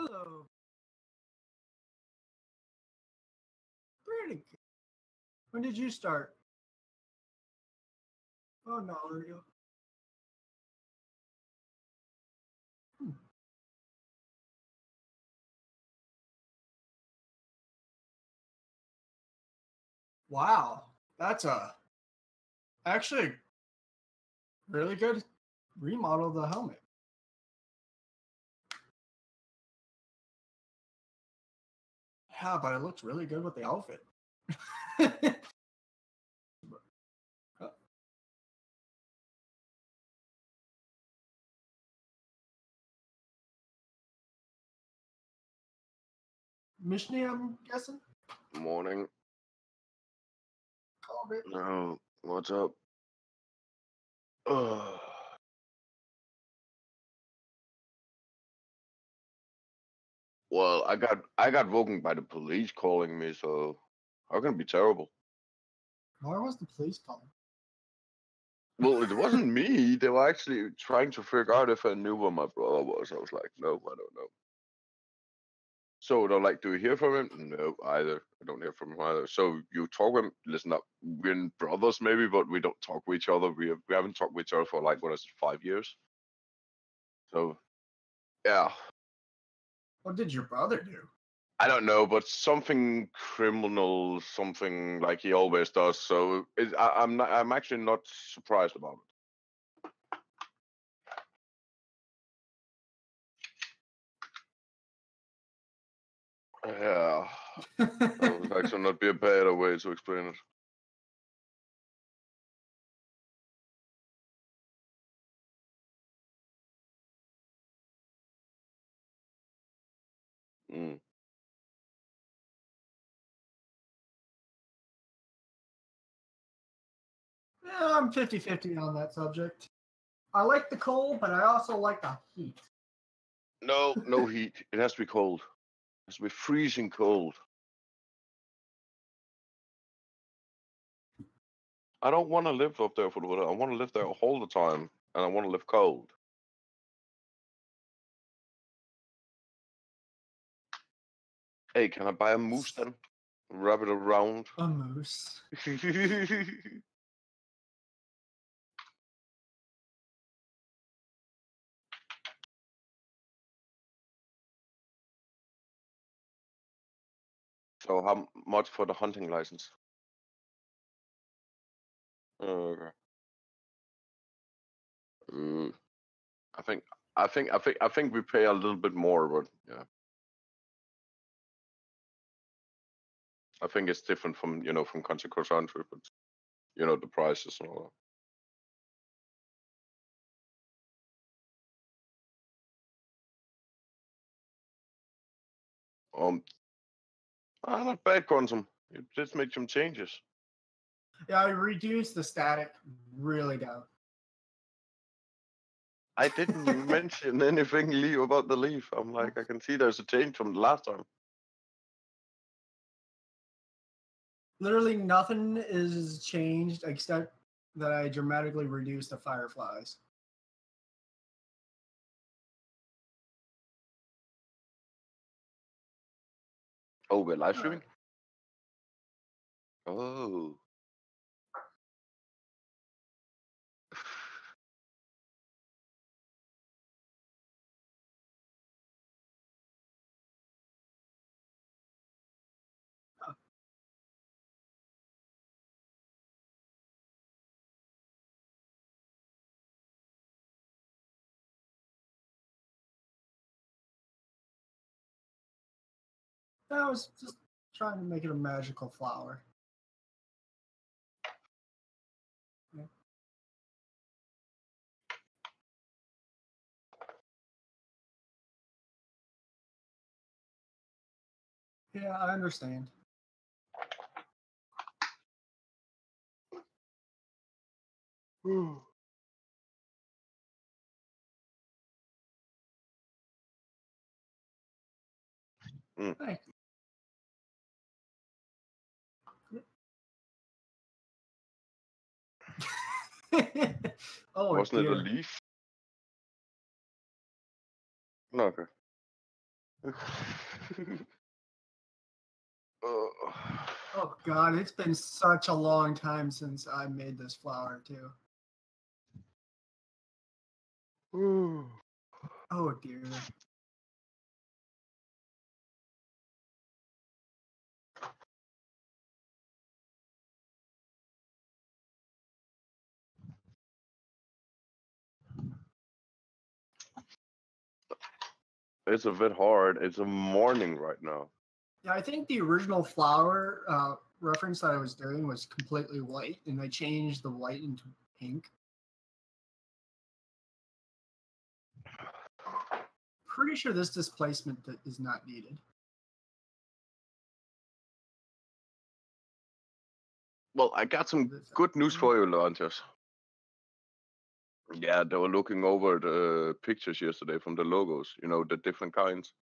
Hello. Pretty good. When did you start? Oh, no, you. Wow, that's actually really good remodel of the helmet. Yeah, but it looks really good with the outfit. Mishni, I'm guessing. Morning. Called it. No, what's up? Ugh. Well, I got woken by the police calling me, so how can it be terrible? Why was the police calling? Well, it wasn't me. They were actually trying to figure out if I knew where my brother was. I was like, no, I don't know. So they're like, do you hear from him? No, either. I don't hear from him either. So you talk with him. Listen up. We're brothers maybe, but we don't talk with each other. We haven't talked with each other for like, what is it, 5 years? So, yeah. What did your brother do? I don't know, but something criminal, something like he always does. So I'm not. I'm actually not surprised about it. Yeah, that would actually not be a better way to explain it. Mm. Yeah, I'm 50-50 on that subject. I like the cold, but I also like the heat. No, no heat. It has to be cold. It has to be freezing cold. I don't want to live up there for the winter. I want to live there all the time, and I want to live cold. Hey, can I buy a moose then? Wrap it around. A moose. So how much for the hunting license? Okay. Mm, I think we pay a little bit more, but yeah. I think it's different from from country to country, but the prices and all that. Not bad, Quantum. You just made some changes. Yeah, I reduced the static really down. I didn't mention anything, Leo, about the leaf. I'm like, I can see there's a change from the last time. Literally nothing is changed except that I dramatically reduced the fireflies. Oh, we're live streaming? Oh. I was just trying to make it a magical flower. Yeah, yeah, I understand. Mm. Thank you. Oh, Wasn't dear. it a leaf? No, okay. Oh God, it's been such a long time since I made this flower too. Oh dear. It's a bit hard. It's a morning right now. Yeah, I think the original flower reference that I was doing was completely white, and I changed the white into pink. Pretty sure this displacement is not needed. Well, I got some good news for you, Larvantholos. Yeah, they were looking over the pictures yesterday from the logos, you know, the different kinds.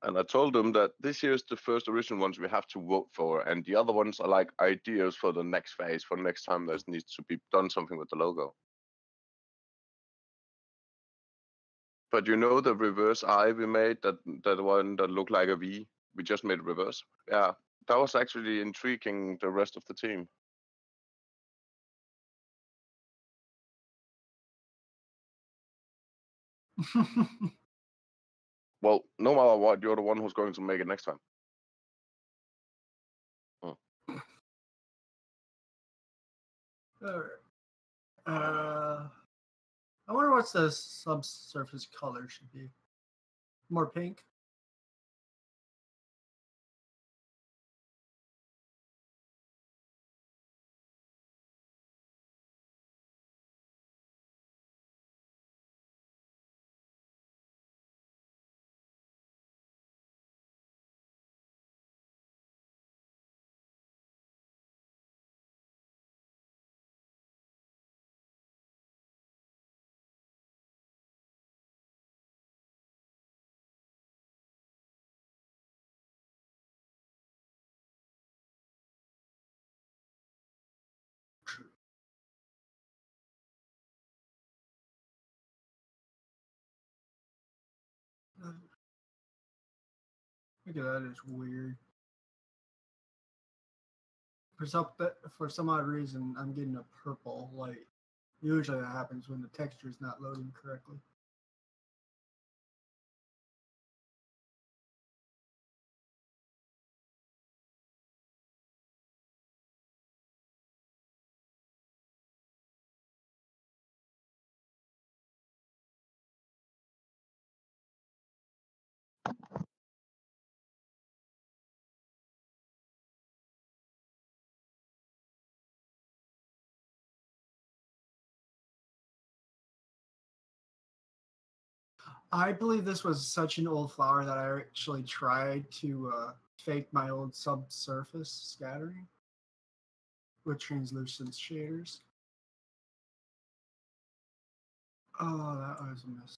And I told them that this year is the first original ones we have to vote for, and the other ones are like ideas for the next phase, for next time there needs to be done something with the logo. But you know the reverse eye we made, that one that looked like a V? We just made reverse. Yeah, that was actually intriguing the rest of the team. Well, no matter what, you're the one who's going to make it next time. I wonder what the subsurface color should be. More pink? Look at that, it's weird. For some odd reason, I'm getting a purple light. Usually that happens when the texture is not loading correctly. I believe this was such an old flower that I actually tried to fake my old subsurface scattering with translucent shaders. Oh, that was a mess.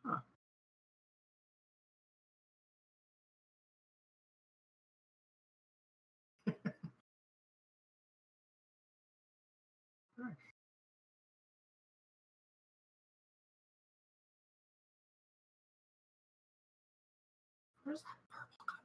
Huh. Right. Where's that purple come?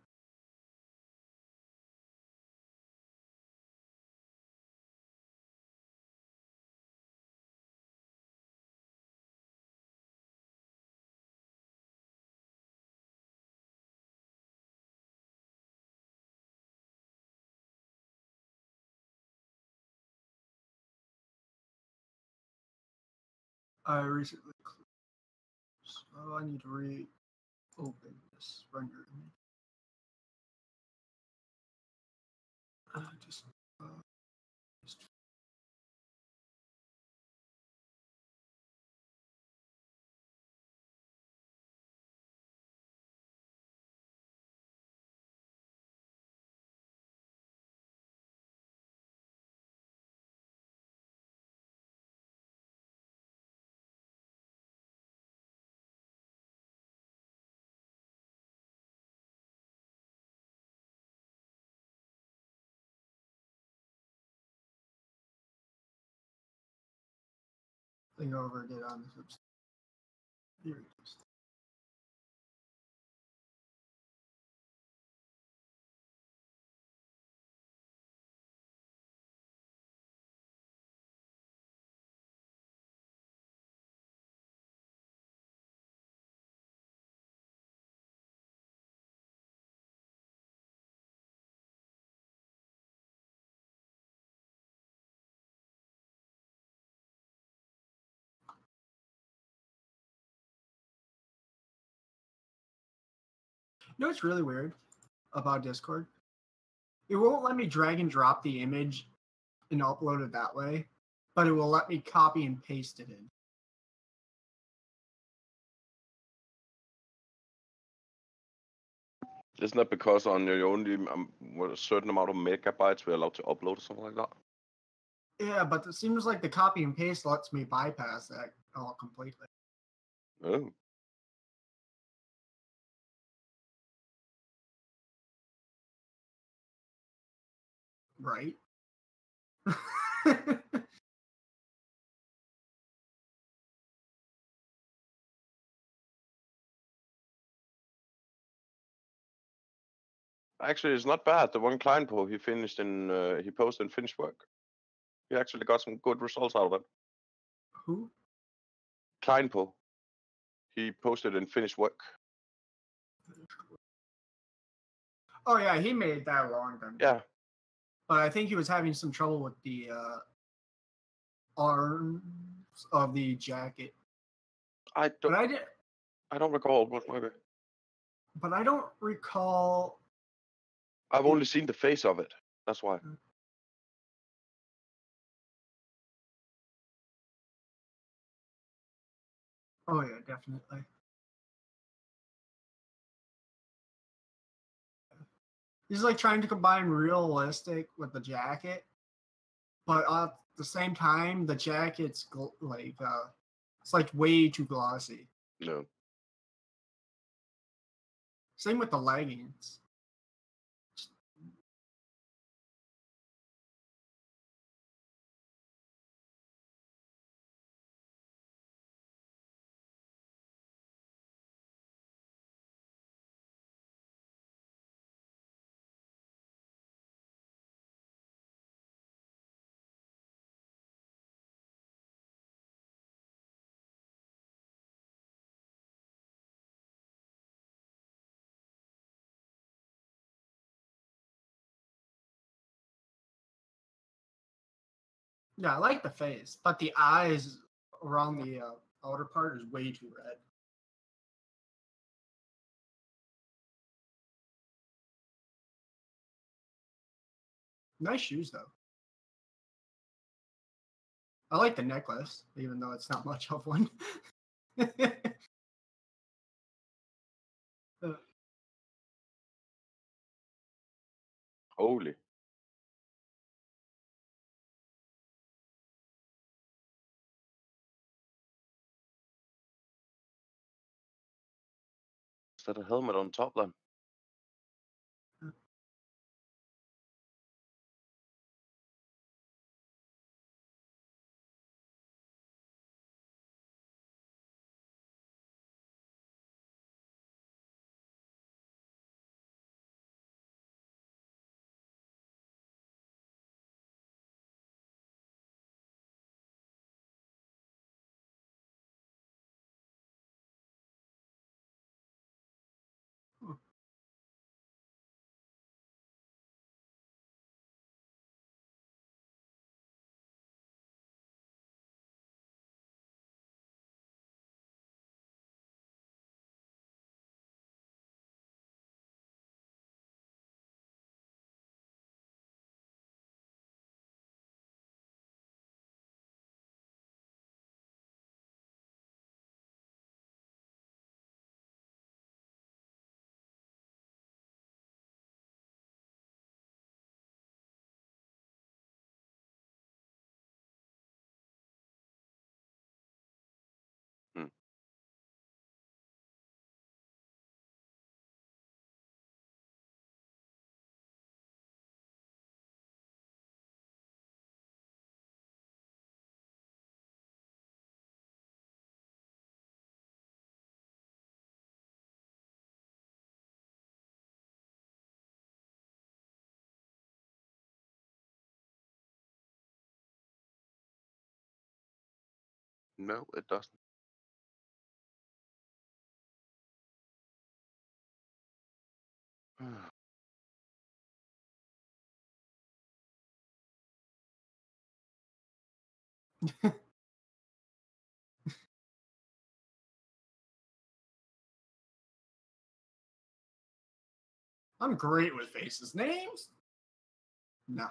I recently closed, so I need to reopen this render image. Just thing over did on the Substack. Here it is. You know what's really weird about Discord? It won't let me drag and drop the image and upload it that way, but it will let me copy and paste it in. Isn't that because on your only a certain amount of megabytes we're allowed to upload or something like that? Yeah, but it seems like the copy and paste lets me bypass that all completely. Oh. Right? Actually, it's not bad. The one client poll he posted in finished work. He actually got some good results out of it. Who? Client poll. He posted in finished work. Oh yeah, he made that a long time ago. Yeah. But I think he was having some trouble with the arms of the jacket. I don't recall what maybe. But I don't recall. I've only seen the face of it. That's why. Oh yeah, definitely. He's like trying to combine realistic with the jacket, but at the same time, the jacket's it's like way too glossy. No. Same with the leggings. Yeah, I like the face, but the eyes around the outer part is way too red. Nice shoes though. I like the necklace, even though it's not much of one. Holy. Is that a helmet on top then? No, it doesn't. I'm great with faces. Names? No.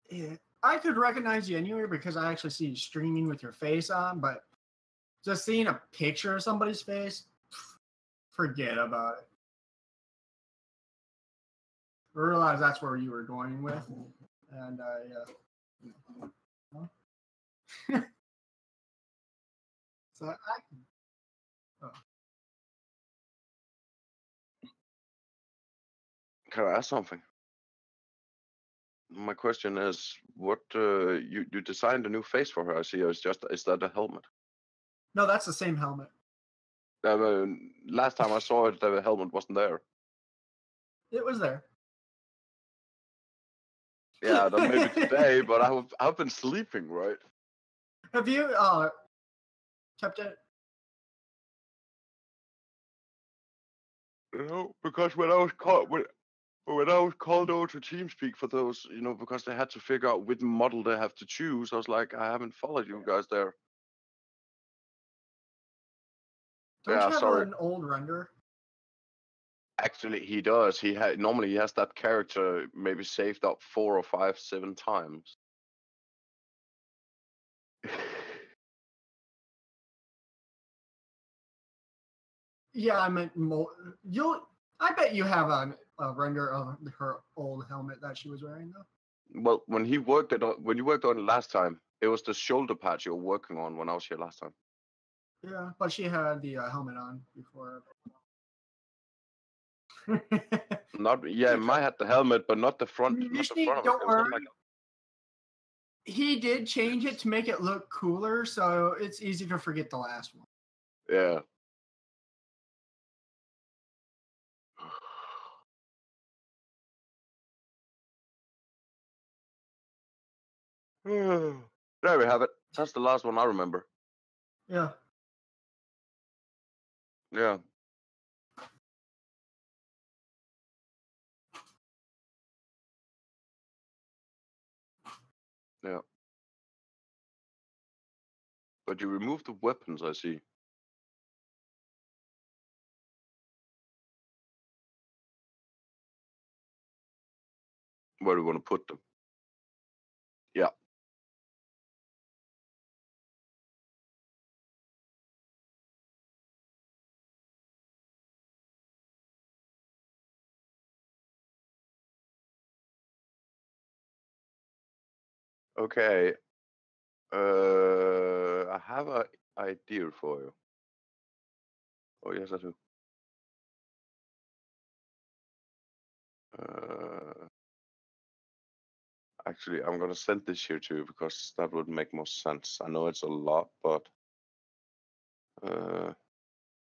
Yeah, I could recognize you anywhere because I actually see you streaming with your face on, but just seeing a picture of somebody's face, forget about it. I realized that's where you were going with, and so oh. Can I ask something? My question is, what you designed a new face for her? I see. Is that a helmet? No, that's the same helmet. Last time I saw it, the helmet wasn't there. It was there. Yeah, that maybe today, but I've been sleeping, right? Have you kept it? No, because when I was called over to TeamSpeak for those, because they had to figure out which model they have to choose, I was like, I haven't followed you guys there. Don't Yeah, you have sorry. an old render? Actually, he does. Normally he has that character maybe saved up 4 or 5, 7 times. Yeah, I meant I bet you have a render of her old helmet that she was wearing, though. Well, when you worked on it last time, it was the shoulder patch you were working on when I was here last time. Yeah, but she had the helmet on before. Mine had the helmet, but not the front. Not the front of it. Don't worry. He did change it to make it look cooler, so it's easy to forget the last one. Yeah. There we have it. That's the last one I remember. Yeah. Yeah. Yeah. But you removed the weapons, I see. Where do you want to put them? Yeah. Okay. I have an idea for you. Oh yes, I do. Actually, I'm gonna send this here to you because that would make more sense. I know it's a lot, but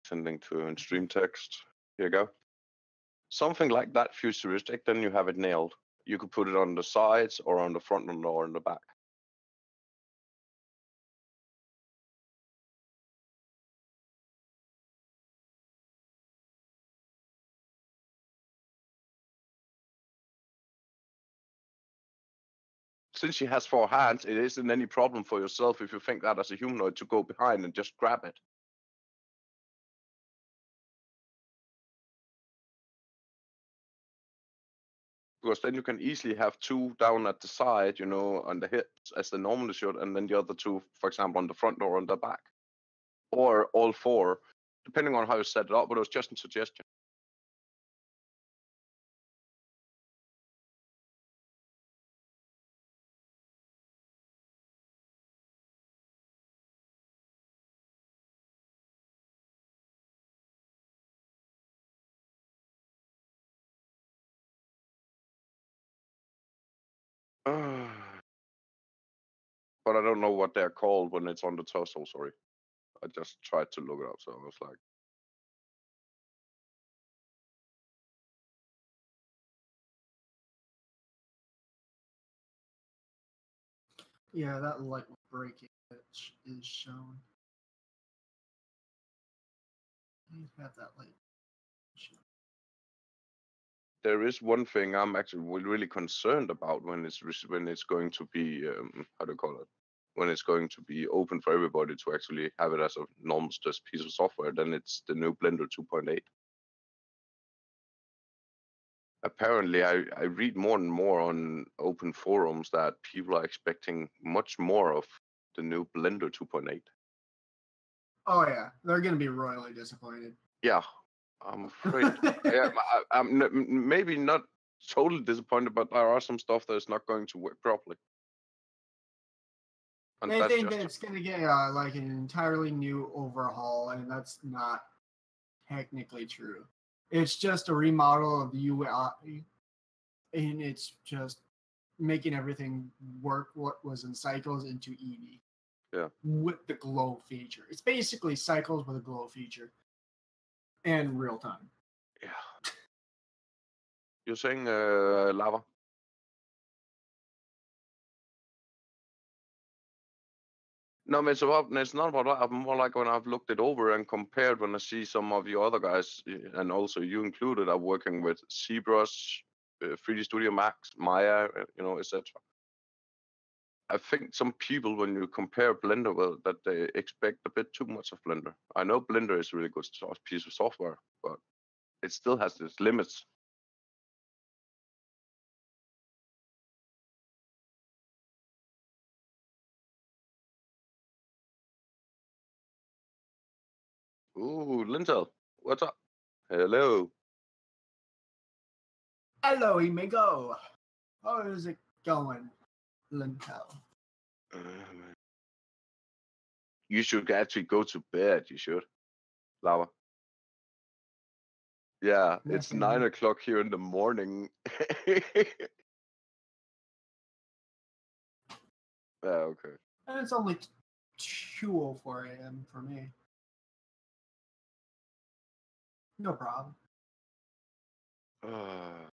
sending to in stream text. Here you go. Something like that futuristic, then you have it nailed. You could put it on the sides or on the front or on the back. Since she has 4 hands, it isn't any problem for yourself if you think that as a humanoid to go behind and just grab it. Because then you can easily have 2 down at the side, on the hips as they normally should, and then the other 2, for example, on the front or on the back. Or all 4, depending on how you set it up, but it was just a suggestion. But I don't know what they're called when it's on the torso. Sorry, I just tried to look it up, so I was like, Yeah, that light breaking is shown. You have that light shown. there is one thing I'm actually really concerned about when it's going to be how do you call it? When it's going to be open for everybody to actually have it as a normal just piece of software, then it's the new Blender 2.8. Apparently, I read more and more on open forums that people are expecting much more of the new Blender 2.8. Oh yeah, they're gonna be royally disappointed. Yeah, I'm afraid. I'm maybe not totally disappointed, but there are some stuff that's not going to work properly. And They that's think that just it's gonna get like an entirely new overhaul, and that's not technically true. It's just a remodel of the UI, and it's just making everything work what was in Cycles into Eevee. Yeah. With the glow feature. It's basically Cycles with a glow feature. And real time. Yeah. You're saying lava? No, it's not about that. I'm more like when I've looked it over and compared when I see some of the other guys, and also you included, are working with ZBrush, 3D Studio Max, Maya, etc. I think some people, when you compare Blender, well, that they expect a bit too much of Blender. I know Blender is a really good piece of software, but it still has its limits. Ooh, Lintel, what's up? Hello. Hello, Amigo. How is it going, Lintel? You should actually go to bed. You should, Lava. Yeah, it's 9 o'clock here in the morning. Okay. And it's only 2:04 a.m. for me. No problem. I'm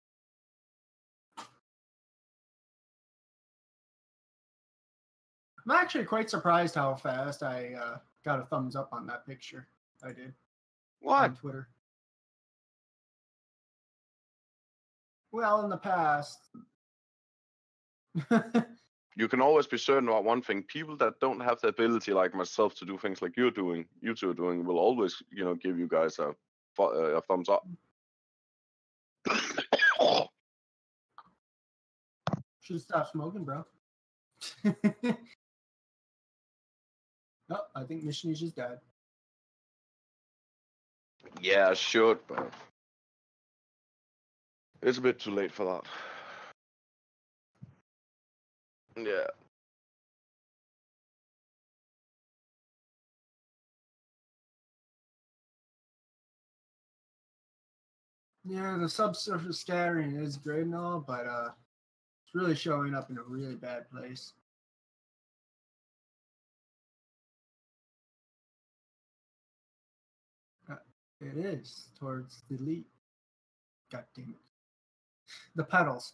actually quite surprised how fast I got a thumbs up on that picture. I did. What? On Twitter. Well, in the past. You can always be certain about one thing: people that don't have the ability, like myself, to do things like you two are doing, will always, give you guys a thumbs up. Should stop smoking, bro. Oh, I think Mission just died. Yeah, I should, but it's a bit too late for that. Yeah. Yeah, the subsurface scattering is great and all, but it's really showing up in a really bad place. It is towards the lead. God damn it. The pedals.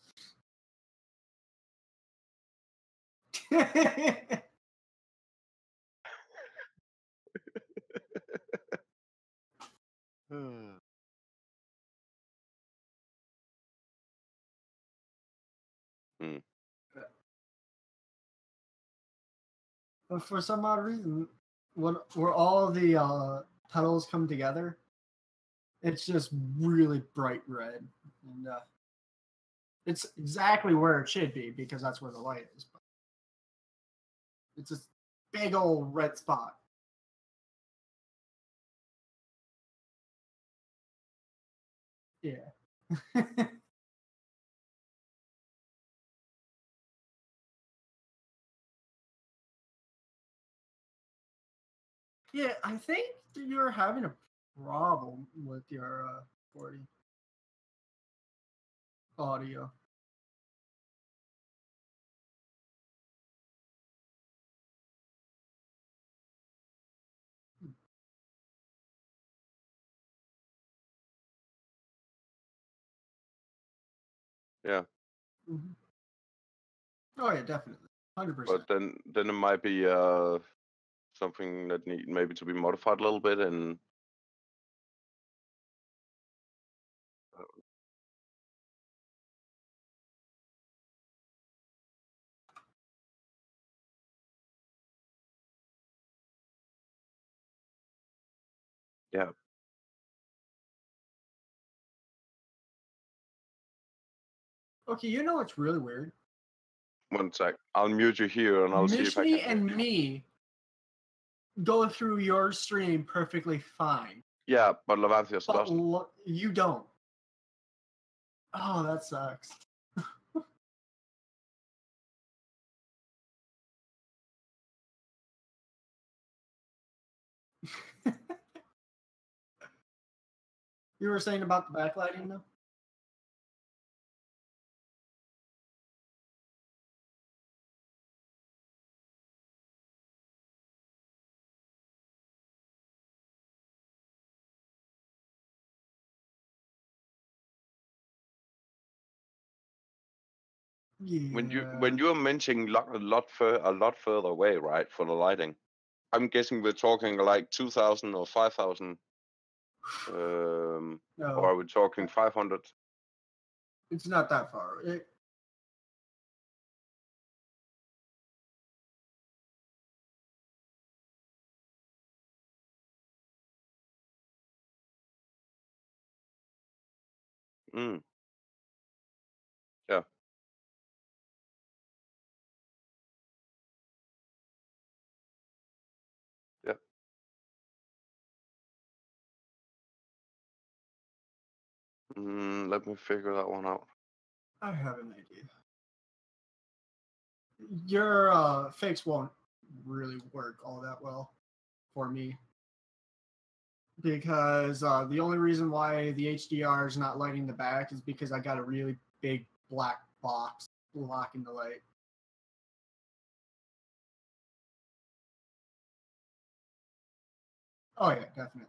But for some odd reason, where all the petals come together, it's just really bright red. And it's exactly where it should be because that's where the light is. But it's this big old red spot. Yeah. Yeah, I think you're having a problem with your 40 audio. Yeah. Mm-hmm. Oh yeah, definitely, 100%. But then it might be something that need maybe to be modified a little bit, and yeah. Okay, you know what's really weird? One sec. I'll mute you here, and I'll see if I Mishni can hear. and me go through your stream perfectly fine, Yeah, but Larvantholos but doesn't. you don't. Oh, that sucks. You were saying about the backlighting though? When Yeah. you are mentioning a lot further away, right, for the lighting, I'm guessing we're talking like 2,000 or 5,000, or No, are we talking 500? it's not that far. Mm. Yeah. Yeah. Let me figure that one out. I have an idea. Your fakes won't really work all that well for me because the only reason why the HDR is not lighting the back is because I got a really big black box blocking the light. Oh yeah, definitely.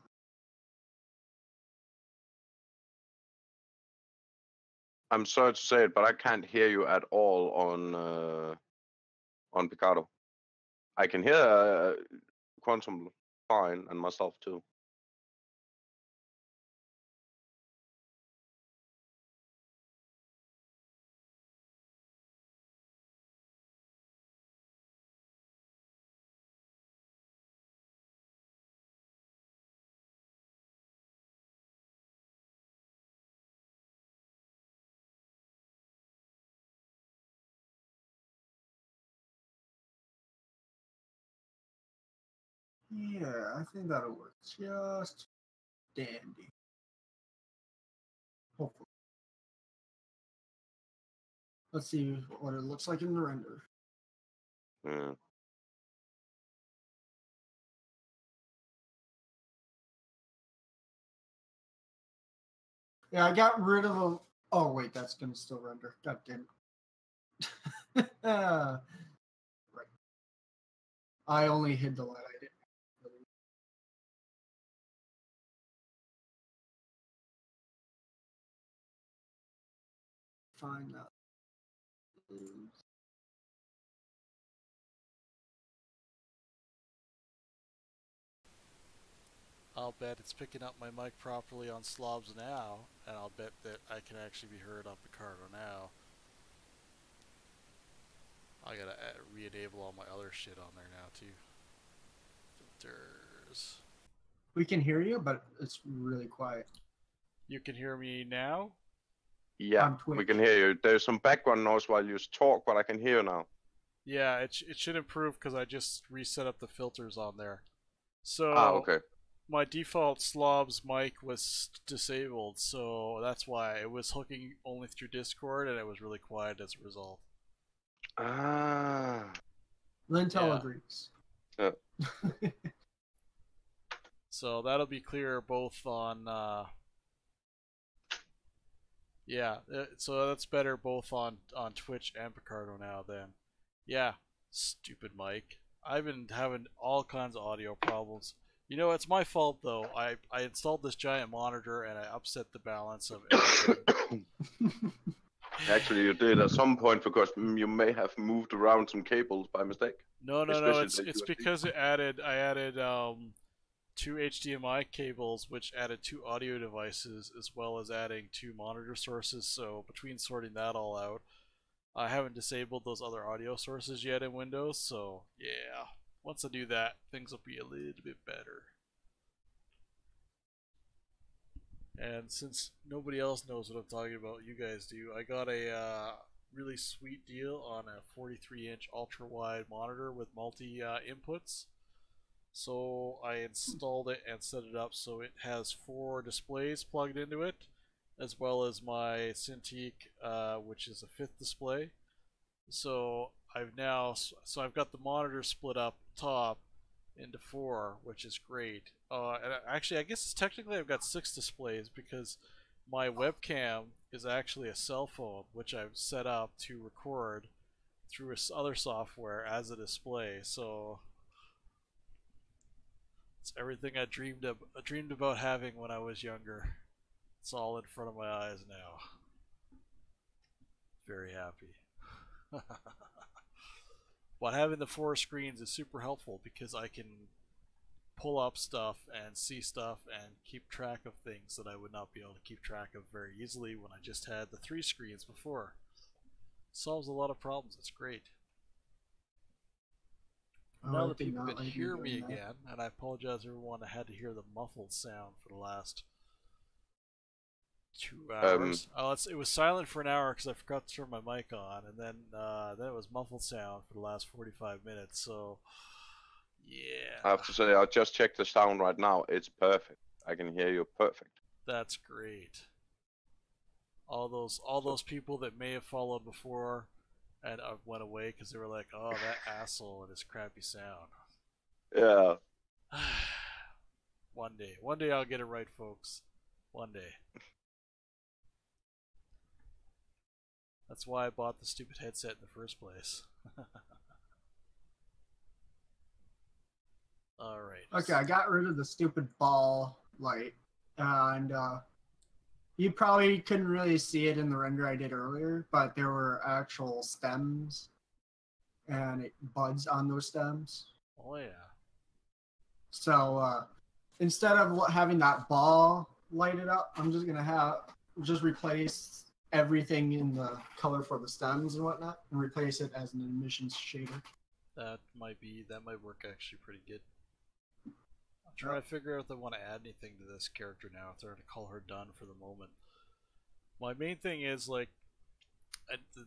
I'm sorry to say it, but I can't hear you at all on Picardo. I can hear Quantum fine and myself too. Yeah, I think that'll work just dandy. Hopefully. Let's see what it looks like in the render. Yeah. Yeah, I got rid of a. Oh wait, that's gonna still render. God damn it. Right. I only hid the light. I didn't really find that. I'll bet it's picking up my mic properly on Slobs now, and I'll bet that I can actually be heard on Picardo now. I gotta re-enable all my other shit on there now too. Filters. We can hear you, but it's really quiet. You can hear me now? Yeah, On Twitch. we can hear you. There's some background noise while you talk, but I can hear you now. Yeah, it should improve because I just reset up the filters on there. So Okay. my default Slobs mic was disabled, so that's why it was hooking only through Discord, and it was really quiet as a result. Ah. Lintel Yeah. agrees. Yeah. So that'll be clear both on yeah, so that's better both on Twitch and Picardo now then. Yeah, stupid mic. I've been having all kinds of audio problems. You know, it's my fault though. I installed this giant monitor and I upset the balance of everything. Actually, you did at some point because you may have moved around some cables by mistake. No, Especially it's the it's USB. because I added two HDMI cables, which added two audio devices, as well as adding two monitor sources. So between sorting that all out, I haven't disabled those other audio sources yet in Windows. So yeah, once I do that, things will be a little bit better. And since nobody else knows what I'm talking about, you guys do. I got a really sweet deal on a 43-inch ultra-wide monitor with multi inputs. So I installed it and set it up so it has 4 displays plugged into it, as well as my Cintiq, which is a 5th display. So I've got the monitor split up top into 4, which is great. And actually, I guess technically I've got 6 displays because my webcam is actually a cell phone, which I've set up to record through other software as a display. So it's everything I dreamed about having when I was younger. It's all in front of my eyes now. Very happy. But having the 4 screens is super helpful because I can pull up stuff and see stuff and keep track of things that I would not be able to keep track of very easily when I just had the 3 screens before. Solves a lot of problems. It's great. Now that people can hear me again, and I apologize everyone, I had to hear the muffled sound for the last 2 hours. It was silent for an hour because I forgot to turn my mic on, and then it was muffled sound for the last 45 minutes. So, yeah. I have to say, I just checked the sound right now. It's perfect. I can hear you perfect. That's great. All those people that may have followed before and went away because they were like, "Oh, that asshole and his crappy sound." Yeah. One day I'll get it right, folks. One day. That's why I bought the stupid headset in the first place. Alright. Okay, I got rid of the stupid ball light, and you probably couldn't really see it in the render I did earlier, but there were actual stems, and it buds on those stems. Oh yeah. So instead of having that ball lighted up, I'm just gonna replace everything in the color for the stems and whatnot, and replace it as an emissions shader. That might work actually pretty good. I'm trying to figure out if I want to add anything to this character now, if they're going to call her done for the moment. My main thing is, like,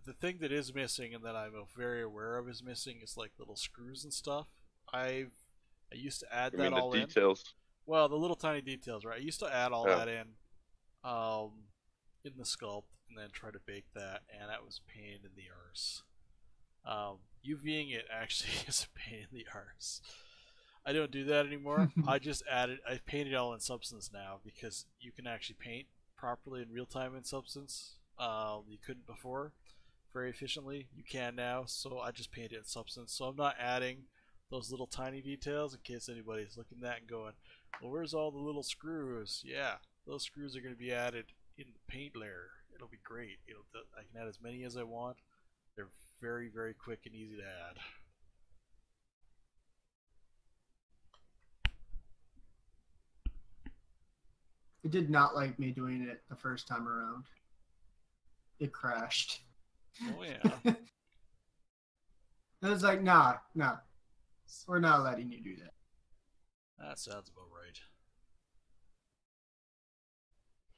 the thing that is missing and that I'm very aware of is missing is, like, little screws and stuff. I used to add that all in. Details? Well, the little tiny details, right? I used to add all that in the sculpt and then try to bake that, and that was a pain in the arse. UVing it actually is a pain in the arse. I don't do that anymore. I paint it all in Substance now because you can actually paint properly in real time in Substance. You couldn't before very efficiently. You can now, so I just paint it in Substance. So I'm not adding those little tiny details in case anybody's looking at that and going, well, where's all the little screws? Yeah, those screws are going to be added in the paint layer. It'll be great. I can add as many as I want. They're very, very quick and easy to add. It did not like me doing it the first time around. It crashed. Oh yeah. It was like, nah, we're not letting you do that. That sounds about right.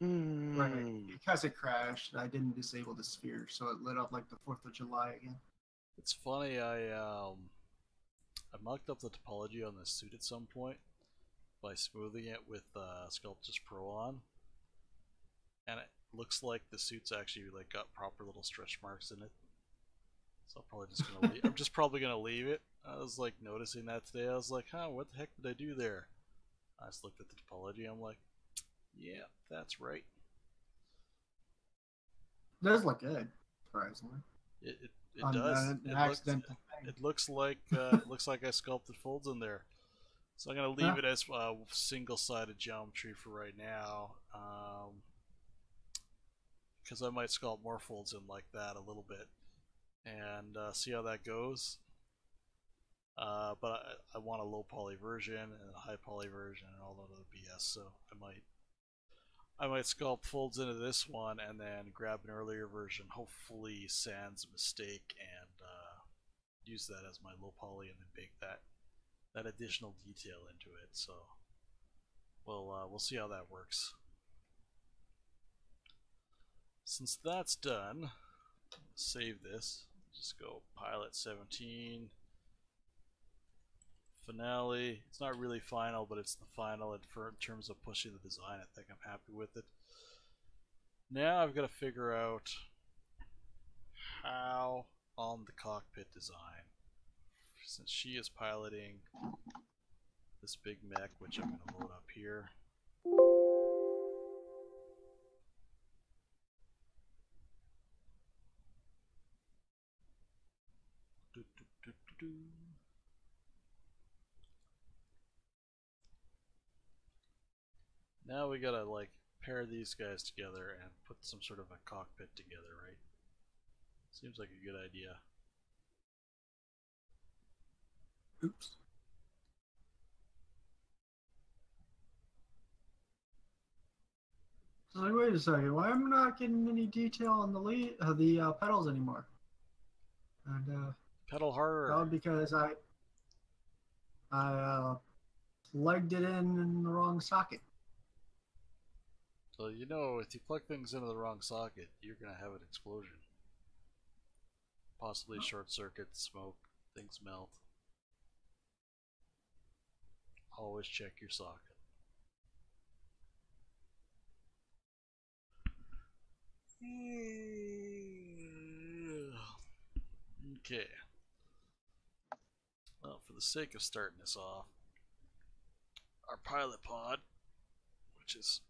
Right, because it crashed, I didn't disable the sphere, so it lit up like the 4th of July again. It's funny, I mucked up the topology on this suit at some point by smoothing it with Sculptus Pro on, and it looks like the suit's actually like got proper little stretch marks in it. So I'm just probably gonna leave it. I was like noticing that today. I was like, huh, what the heck did I do there? I just looked at the topology. I'm like, yeah, that's right. It does look good, surprisingly. It does. It looks like I sculpted folds in there. So I'm gonna leave it as single-sided geometry for right now, because I might sculpt more folds in like that a little bit and see how that goes. But I want a low poly version and a high poly version and all that other BS, so I might sculpt folds into this one and then grab an earlier version, hopefully sans mistake, and use that as my low poly and then bake that additional detail into it. So we'll see how that works. Since that's done, save this. Just go pilot 17. Finale. It's not really final, but it's the final, and in terms of pushing the design, I think I'm happy with it. Now I've got to figure out how on the cockpit design, since she is piloting this big mech, which I'm going to load up here. Now we gotta like pair these guys together and put some sort of a cockpit together, right? Seems like a good idea. Oops. So like, wait a second. Why am I not getting any detail on the pedals anymore? And Pedal harder. probably because I plugged it in the wrong socket. So you know, if you plug things into the wrong socket, you're gonna have an explosion. Possibly short circuit, smoke, things melt. Always check your socket. Okay. Well, for the sake of starting this off, our pilot pod, which is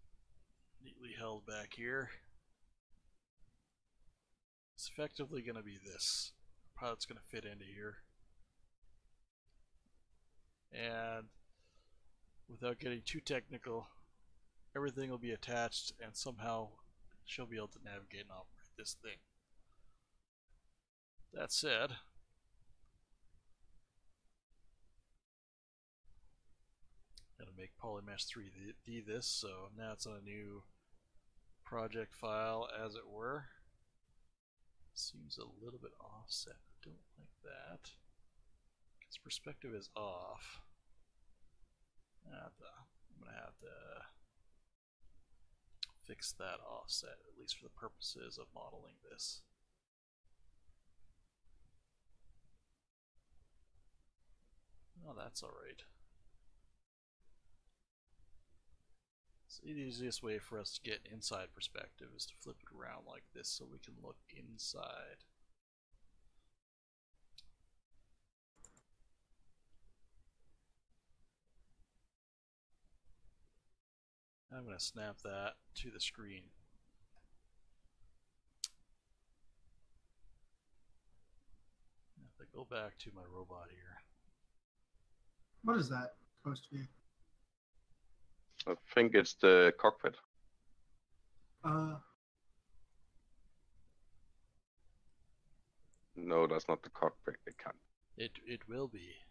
neatly held back here, it's effectively going to be this. The pilot's going to fit into here. And without getting too technical, everything will be attached and somehow she'll be able to navigate and operate this thing. That said, gotta make Polymesh 3D this, so now it's on a new project file, as it were. Seems a little bit offset. I don't like that. Its perspective is off. I'm gonna have to fix that offset, at least for the purposes of modeling this. Oh, that's alright. So the easiest way for us to get inside perspective is to flip it around like this so we can look inside. I'm going to snap that to the screen. If I go back to my robot here. What is that supposed to be? I think it's the cockpit. No, that's not the cockpit. It can't. It will be.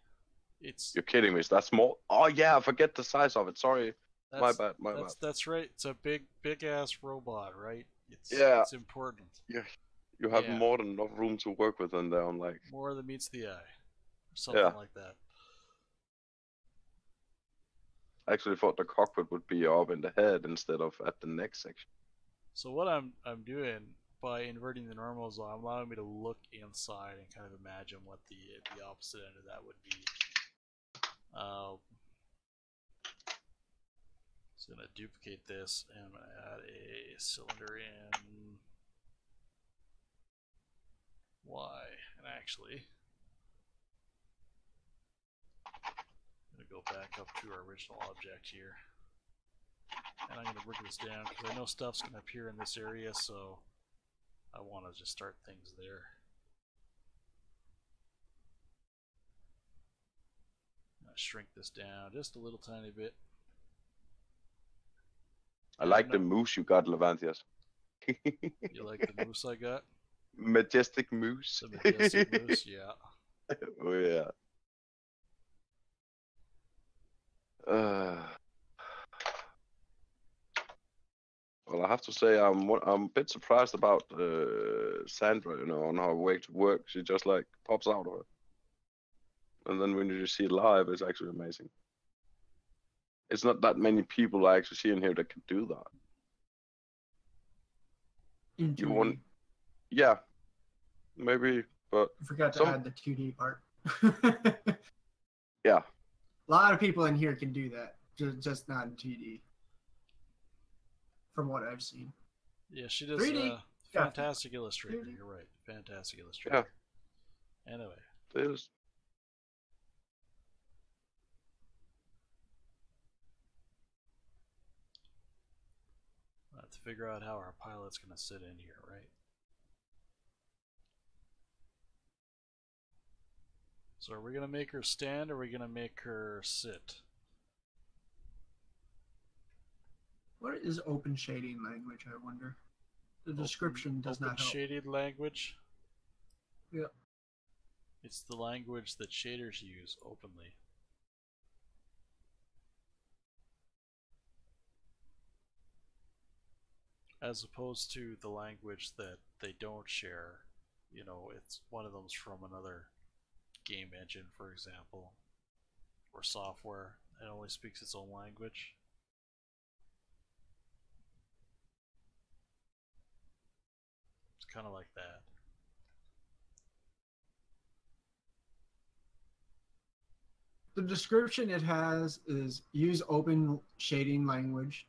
It's. You're kidding me. Is that small? Oh yeah, I forget the size of it. Sorry. My bad. That's right. It's a big ass robot, right? It's important. Yeah. You have more than enough room to work with in there. I'm like more than meets the eye, or something like that. I actually thought the cockpit would be up in the head instead of at the neck section. So what I'm doing by inverting the normals, I'm allowing me to look inside and kind of imagine what the opposite end of that would be. So I'm gonna duplicate this and I'm gonna add a cylinder in Y, and actually I'm gonna go back up to our original object here, and I'm gonna bring this down because I know stuff's gonna appear in this area, so I want to just start things there. Shrink this down just a little tiny bit. I like the moose you got, Larvantholos. You like the moose I got? Majestic moose. The majestic moose, yeah. Oh yeah. Well, I have to say I'm a bit surprised about Sandra. You know, on her way to work, she just like pops out of it, and then when you see it live, it's actually amazing. It's not that many people I actually see in here that can do that. In You 2D. want, yeah, maybe, but I forgot to some, add the 2D part. yeah, A lot of people in here can do that, just not in 2D. From what I've seen. Yeah, she does 3D, fantastic illustrator. 3D. You're right. Fantastic illustrator. yeah, Anyway, it is. I have to figure out how our pilot's going to sit in here, right? So are we going to make her stand or are we going to make her sit? What is open shading language, I wonder? The description does not help. Shaded language? Yeah. It's the language that shaders use openly. As opposed to the language that they don't share. You know, it's one of them's from another game engine, for example, or software. It only speaks its own language. It's kind of like that. The description it has is use open shading language,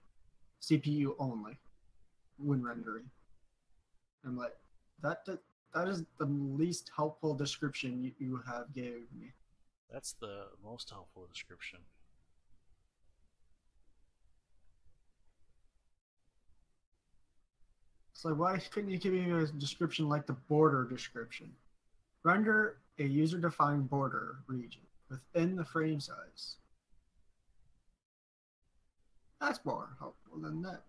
CPU only, when rendering. I'm like, that is the least helpful description you have gave me. That's the most helpful description. It's like, why couldn't you give me a description like the border description? Render a user-defined border region within the frame size. That's more helpful than that.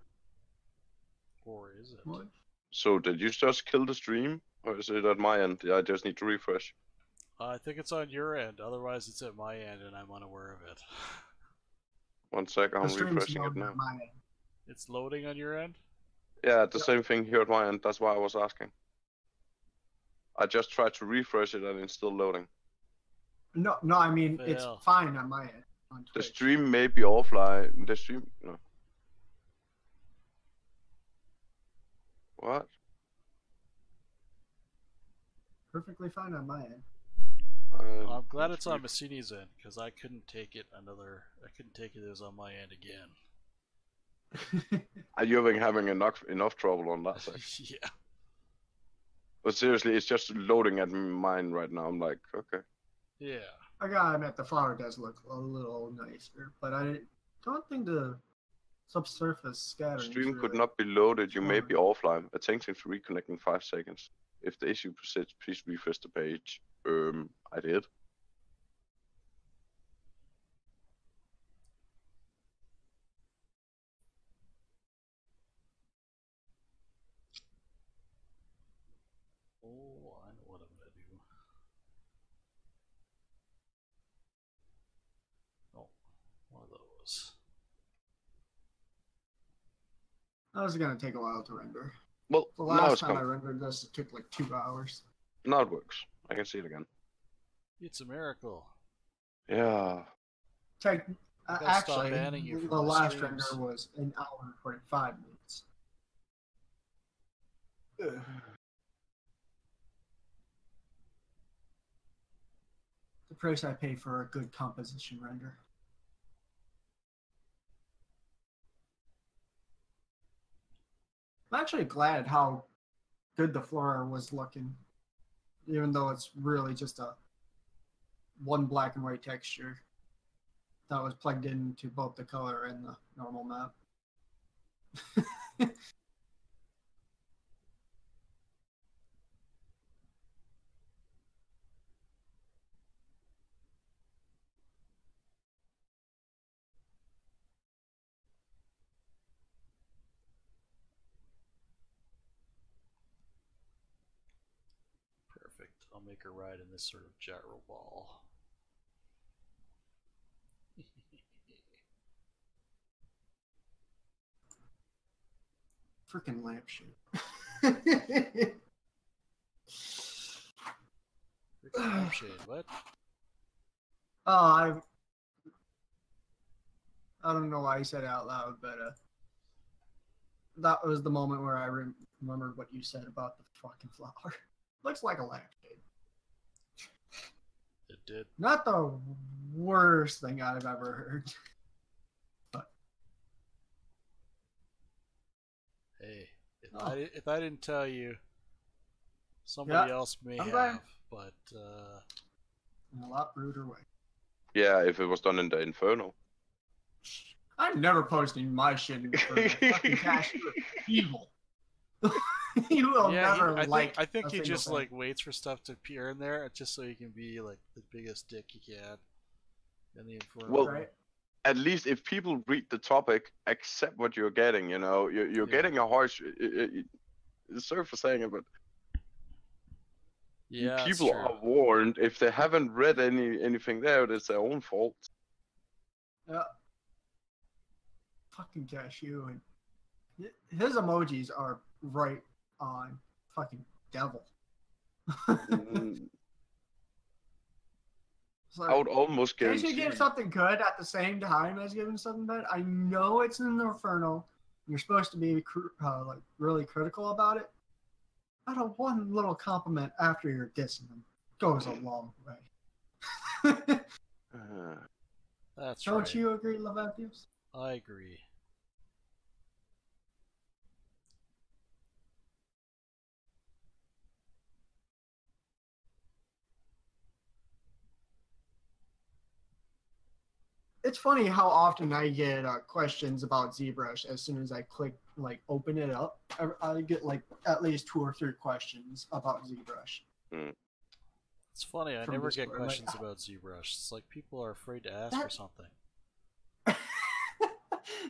Or is it? What? So did you just kill the stream, or is it at my end? I just need to refresh. I think it's on your end. Otherwise, it's at my end, and I'm unaware of it. 1 sec, I'm The stream's refreshing it loading now. on my end. It's loading on your end? Yeah, the same thing here at my end. That's why I was asking. I just tried to refresh it and it's still loading. No, I mean, it's Fail. fine on my end. On The Twitch. stream may be offline. The stream, no. What? Perfectly fine on my end. I'm glad it's on Massini's end, because I couldn't take it as on my end again. Are you having enough trouble on that side? Yeah. But seriously, it's just loading at mine right now. I'm like, okay. Yeah. I gotta admit, the flower does look a little nicer, but I don't think the subsurface scattering. Stream could not be loaded. You may be strong. offline. Attention to reconnect in 5 seconds. If the issue persists, please refresh the page. I did. Oh, I know what I'm gonna do. Oh, one of those. That was gonna take a while to render. Well, The now last it's time I come. rendered this, it took like 2 hours. Now it works. I can see it again. It's a miracle. Yeah. gotta stop Actually, banning you from the my last streams. render was an hour and 45 minutes. Ugh. The price I pay for a good composition render. I'm actually glad how good the flora was looking, even though it's really just a one black and white texture that was plugged into both the color and the normal map. I'll make her ride in this sort of gyro ball. Freaking lampshade. Freaking lampshade, what? Oh, I don't know why I said it out loud, but that was the moment where I remembered what you said about the fucking flower. Looks like a lampshade. It did. Not the worst thing I've ever heard. But hey, if I didn't tell you, somebody else may I'm have. glad. But in a lot ruder way. Yeah, if it was done in the Inferno. I'm never posting my shit in the fucking cash. You're evil. You will never I think he just thing. like waits for stuff to appear in there just so he can be like the biggest dick he can in the Inferno. Well, right? At least if people read the topic, accept what you're getting. You know, you're getting a harsh. Sorry for saying it, but yeah, people are warned. If they haven't read anything there, it's their own fault. Yeah. Fucking cashew, and his emojis are right on fucking devil. Like, I would almost can't guarantee. you give something good at the same time as giving something bad? I know it's in the Inferno. You're supposed to be like really critical about it. I don't one little compliment after you're dissing them goes a long way. That's Don't right. you agree, Larvantholos? I agree. It's funny how often I get questions about ZBrush as soon as I click open it up. I get like at least 2 or 3 questions about ZBrush. It's funny, I never get questions about ZBrush. It's like people are afraid to ask for something.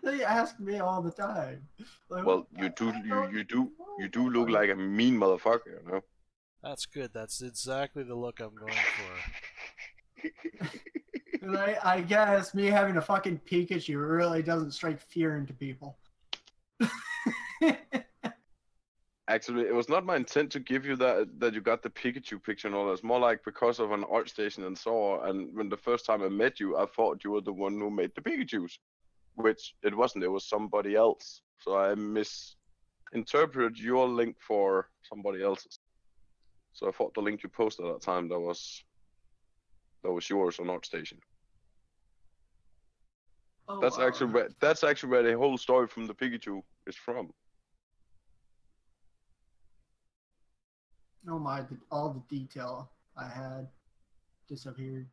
They ask me all the time. Like, well, you do look like a mean motherfucker, you know. That's good. That's exactly the look I'm going for. I guess me having a fucking Pikachu really doesn't strike fear into people. Actually, it was not my intent to give you that you got the Pikachu picture and all that. It's more like because of an art station and saw, and when the first time I met you, I thought you were the one who made the Pikachus, which it wasn't. It was somebody else. So I misinterpreted your link for somebody else's. So I thought the link you posted at that time that was yours on ArtStation. Oh, That's actually where the whole story from the Pikachu is from. Oh my! All the detail I had disappeared.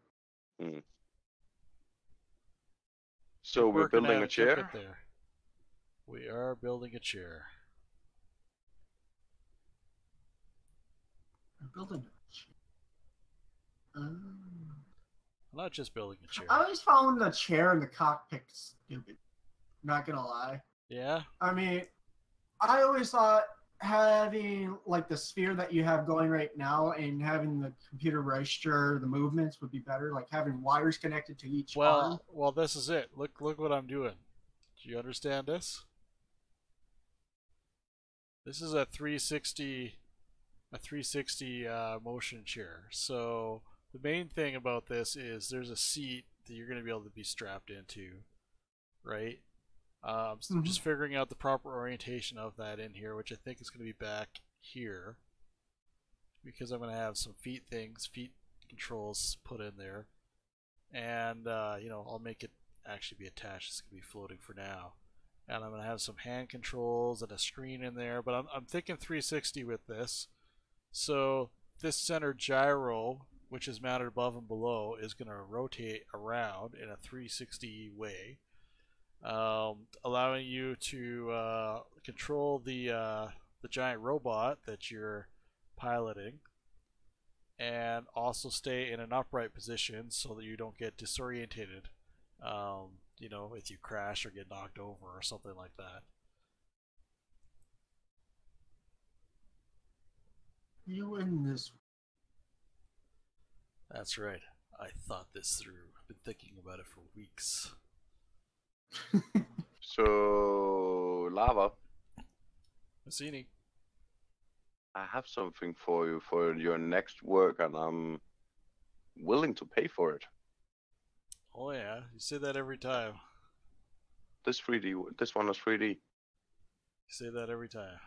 So we're building a chair. There. We are building a chair. We're building a chair. I'm not just building a chair. I always found the chair in the cockpit stupid. Not gonna lie. Yeah. I mean, I always thought having like the sphere that you have going right now and having the computer register the movements would be better. Like having wires connected to each arm. Well, this is it. Look what I'm doing. Do you understand this? This is a 360 motion chair. So the main thing about this is there's a seat that you're going to be able to be strapped into, right? So I'm just figuring out the proper orientation of that in here, which I think is going to be back here, because I'm going to have some feet controls put in there, and I'll make it actually be attached. It's going to be floating for now, and I'm going to have some hand controls and a screen in there. But I'm thinking 360 with this. So this center gyro, which is mounted above and below, is going to rotate around in a 360 way, allowing you to control the giant robot that you're piloting, and also stay in an upright position so that you don't get disorientated, if you crash or get knocked over or something like that. You in this That's right. I thought this through. I've been thinking about it for weeks. So, Lava, Massini. I have something for you for your next work, and I'm willing to pay for it. Oh yeah, you say that every time. This one is 3D. You say that every time.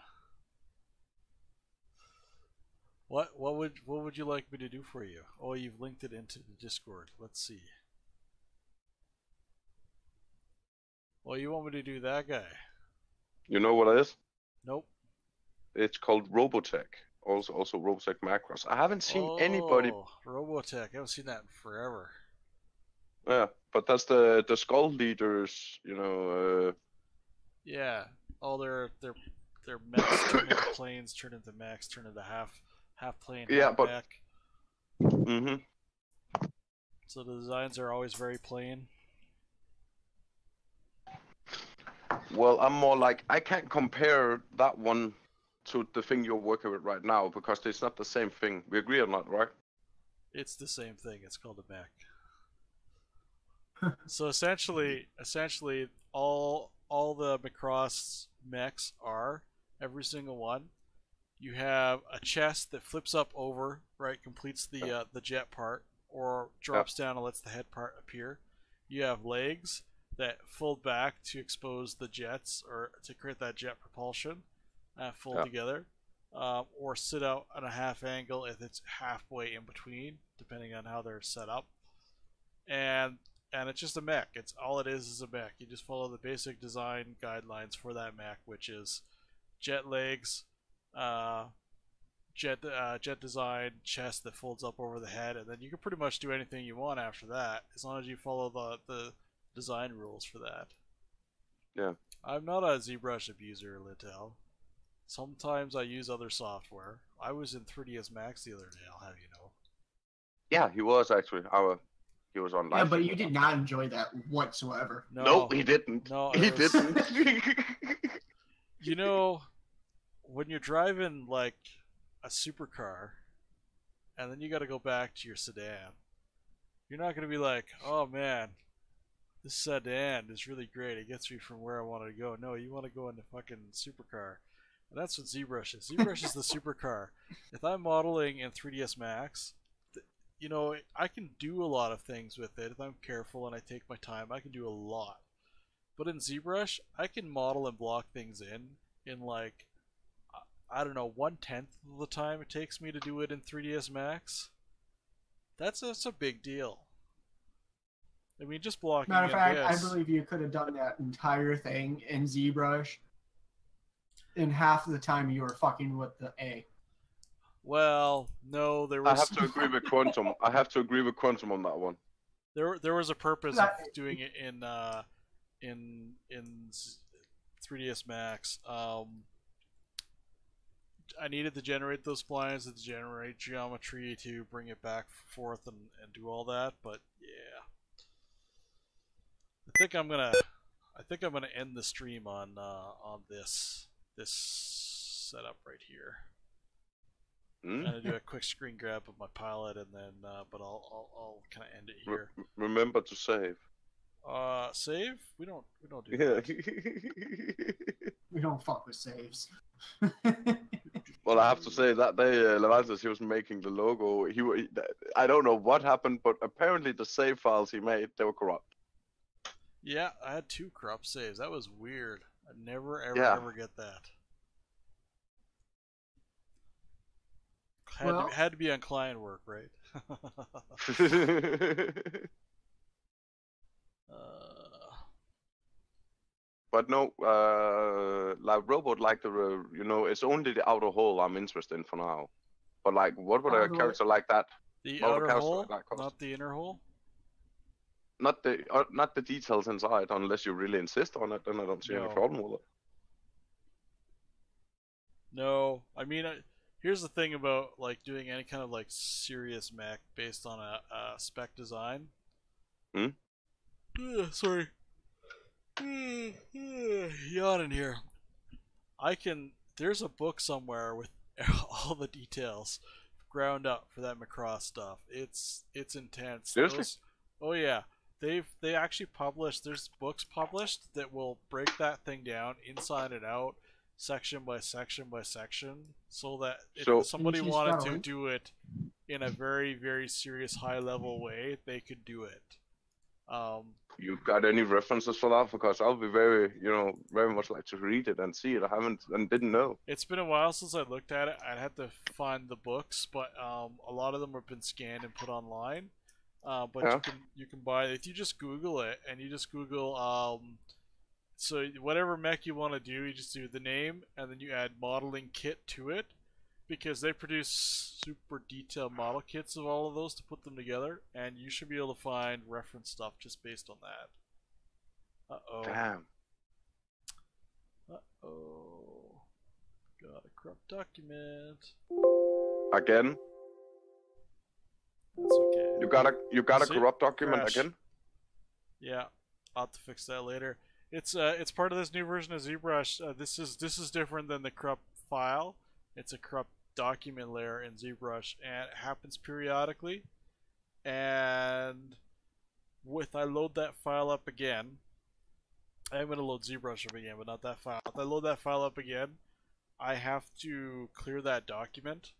What would you like me to do for you? Oh, you've linked it into the Discord. Let's see. Well, you want me to do that guy? You know what it is? Nope. It's called Robotech. Also Robotech Macros. I haven't seen anybody. Robotech. I haven't seen that in forever. Yeah, but that's the skull leaders. You know. Yeah. All their mechs turn into planes, turn into mechs, turn into half plane, half mech. Mm-hmm. So the designs are always very plain. Well, I'm more like, I can't compare that one to the thing you're working with right now because it's not the same thing. We agree on that, right? It's the same thing. It's called a mech. So essentially, all the Macross mechs are, every single one, you have a chest that flips up over, right, completes the jet part, or drops down and lets the head part appear. You have legs that fold back to expose the jets, or to create that jet propulsion, fold together, or sit out on a half angle if it's halfway in between, depending on how they're set up. And it's just a mech. It's all it is a mech. You just follow the basic design guidelines for that mech, which is jet legs, jet design, chest that folds up over the head, and then you can pretty much do anything you want after that, as long as you follow the design rules for that. Yeah. I'm not a ZBrush abuser, Littell. Sometimes I use other software. I was in 3ds Max the other day, I'll have you know. Yeah, he was actually. He was on live. Yeah, but you did not enjoy that whatsoever. No, he didn't. No, he didn't. You know, when you're driving like a supercar, and then you got to go back to your sedan, you're not going to be like, oh man, this sedan is really great. It gets me from where I wanted to go. No, you want to go in the fucking supercar. And that's what ZBrush is. ZBrush is the supercar. If I'm modeling in 3ds Max, you know, I can do a lot of things with it. If I'm careful and I take my time, I can do a lot. But in ZBrush, I can model and block things in like, I don't know, 1/10 of the time it takes me to do it in 3ds Max. That's a big deal. I mean, just blocking. Matter of fact, I believe you could have done that entire thing in ZBrush in half the time you were fucking with the A. Well, no, there was. I have to agree with Quantum. I have to agree with Quantum on that one. There was a purpose of doing it in 3ds Max. I needed to generate those splines, to generate geometry, to bring it back forth and do all that. But yeah, I think I'm gonna end the stream on this setup right here. I'm gonna do a quick screen grab of my pilot, and then but I'll kind of end it here. Remember to save. Save? We don't do that. We don't fuck with saves. Well, I have to say that day, Larvantholos, he was making the logo. I don't know what happened, but apparently the save files he made, they were corrupt. Yeah, I had 2 corrupt saves. That was weird. I never ever get that. Had to be on client work, right? But no, like robot, like the it's only the outer hull I'm interested in for now. But like, what would a character like that? The outer hull, not the inner hull. Not the details inside, unless you really insist on it. Then I don't see any problem with it. No, I mean, here's the thing about like doing any kind of like serious mech based on a spec design. Sorry. Yawning here. There's a book somewhere with all the details ground up for that Macross stuff. It's intense. Seriously? Oh yeah, they actually published. There's books published that will break that thing down inside and out, section by section by section, so that if So- somebody She's wanted got a to link. do it in a very very serious high level way, they could do it. You got any references for that? Because I'll be very, very much like to read it and see it. I haven't and didn't know. It's been a while since I looked at it. I'd have to find the books, but a lot of them have been scanned and put online. But Yeah. you can buy it if you just Google it, and you just Google so whatever mech you want to do, you just do the name and then you add modeling kit to it, because they produce super detailed model kits of all of those to put them together, and you should be able to find reference stuff just based on that. Damn. Got a corrupt document. Again? That's okay. You got a See? corrupt document Crash. again? Yeah, I'll have to fix that later. It's part of this new version of ZBrush. This is different than the corrupt file. It's a corrupt document layer in ZBrush, and it happens periodically. And I load that file up again, I'm going to load ZBrush up again, but not that file. If I load that file up again, I have to clear that document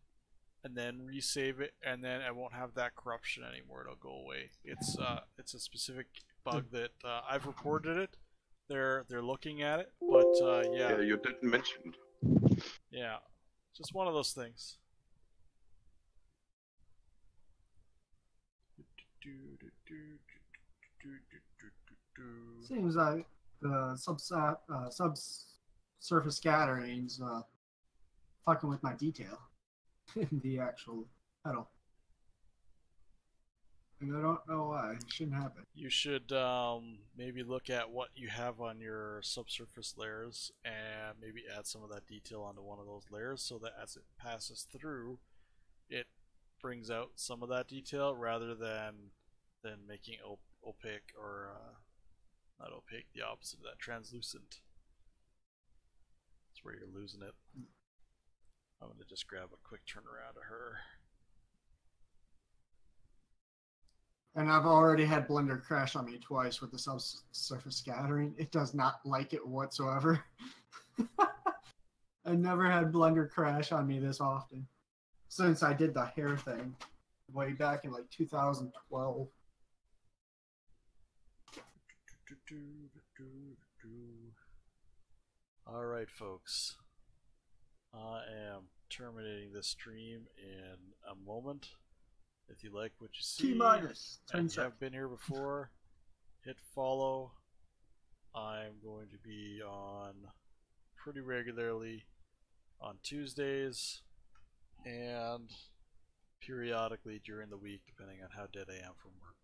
and then resave it, and then I won't have that corruption anymore. It'll go away. It's a specific bug that I've reported it. They're looking at it, but yeah. Yeah, you didn't mention. Yeah, just one of those things. Seems like the subsurface scattering's fucking with my detail in the actual pedal. And I don't know why. It shouldn't happen. You should maybe look at what you have on your subsurface layers and maybe add some of that detail onto one of those layers, so that as it passes through, it brings out some of that detail rather than making opaque, or not opaque, the opposite of that, translucent. That's where you're losing it. I'm going to just grab a quick turnaround of her. And I've already had Blender crash on me twice with the subsurface scattering. It does not like it whatsoever. I never had Blender crash on me this often since I did the hair thing way back in like 2012. Alright, folks. I am terminating this stream in a moment. If you like what you see, T-minus 10 and you seconds. have been here before, hit follow. I'm going to be on pretty regularly on Tuesdays and periodically during the week, depending on how dead I am from work.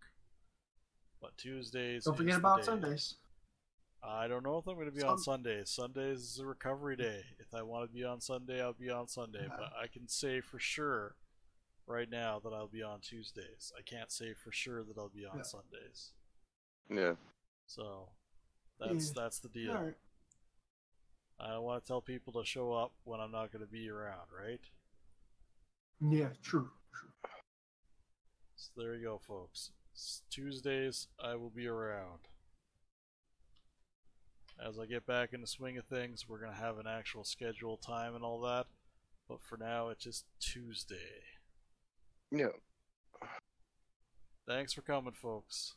But Tuesdays. Don't forget is the about day. Sundays. I don't know if I'm going to be on Sundays. Sundays is a recovery day. If I want to be on Sunday, I'll be on Sunday. But I can say for sure right now that I'll be on Tuesdays. I can't say for sure that I'll be on Sundays. Yeah. So that's the deal. Right. I don't want to tell people to show up when I'm not going to be around, right? Yeah, true. So there you go, folks. Tuesdays, I will be around. As I get back in the swing of things, we're going to have an actual scheduled time and all that. But for now, it's just Tuesday. Yeah. Thanks for coming, folks.